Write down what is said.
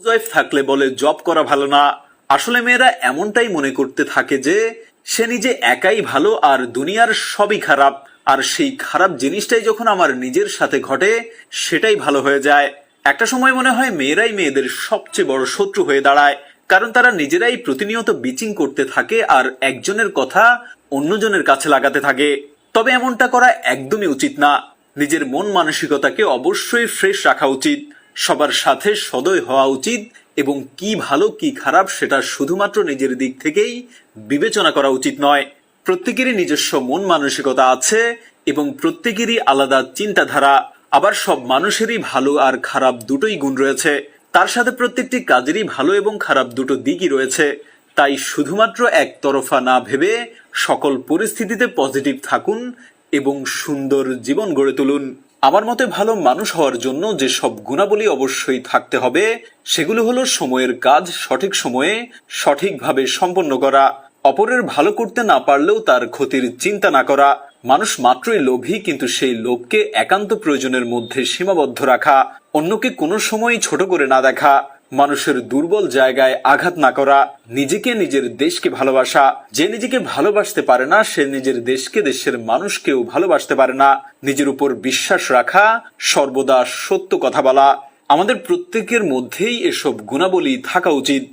Wife থাকলে বলে job করা ভালো না। আসলে মেয়েরা এমনটাই মনে করতে থাকে যে সে নিজে একাই ভালো আর দুনিয়ার সবই খারাপ, আর সেই খারাপ জিনিসটাই যখন আমার নিজের সাথে ঘটে সেটাই ভালো হয়ে যায়। একটা সময় মনে হয় মেয়েরাই মেয়েদের সবচেয়ে বড় শত্রু হয়ে দাঁড়ায়, কারণ তারা নিজেরাই প্রতিনিয়ত বিচিং করতে থাকে আর একজনের কথা অন্যজনের কাছে লাগাতে থাকে। তবে এমনটা করা একদমই উচিত না। নিজের মন মানসিকতাকে অবশ্যই ফ্রেশ রাখা উচিত, সবার সাথে সদয় হওয়া উচিত, এবং কি ভালো কি খারাপ সেটা শুধুমাত্র নিজের দিক থেকেই বিবেচনা করা উচিত নয়। প্রত্যেকেরই নিজস্ব মন মানসিকতা আছে এবং প্রত্যেকেরই আলাদা চিন্তাধারা। আবার সব মানুষেরই ভালো আর খারাপ দুটোই গুণ রয়েছে, তার সাথে প্রত্যেকটি কাজেরই ভালো এবং খারাপ দুটো দিকই রয়েছে। তাই শুধুমাত্র একতরফা না ভেবে সকল পরিস্থিতিতে পজিটিভ থাকুন এবং সুন্দর জীবন গড়ে তুলুন। আমার মতে ভালো মানুষ হওয়ার জন্য যে সব গুণাবলী অবশ্যই থাকতে হবে সেগুলো হলো সময়ের কাজ সঠিক সময়ে সঠিকভাবে সম্পন্ন করা, অপরের ভালো করতে না পারলেও তার ক্ষতির চিন্তা না করা, মানুষ মাত্রই লোভী কিন্তু সেই লোভকে একান্ত প্রয়োজনের মধ্যে সীমাবদ্ধ রাখা, অন্যকে কোনো সময় ছোট করে না দেখা, মানুষের দুর্বল জায়গায় আঘাত না করা, নিজেকে নিজের দেশকে ভালোবাসা। যে নিজেকে ভালোবাসতে পারে না সে নিজের দেশকে দেশের মানুষকেও ভালোবাসতে পারে না। নিজের উপর বিশ্বাস রাখা, সর্বদা সত্য কথা বলা, আমাদের প্রত্যেকের মধ্যেই এসব গুণাবলী থাকা উচিত।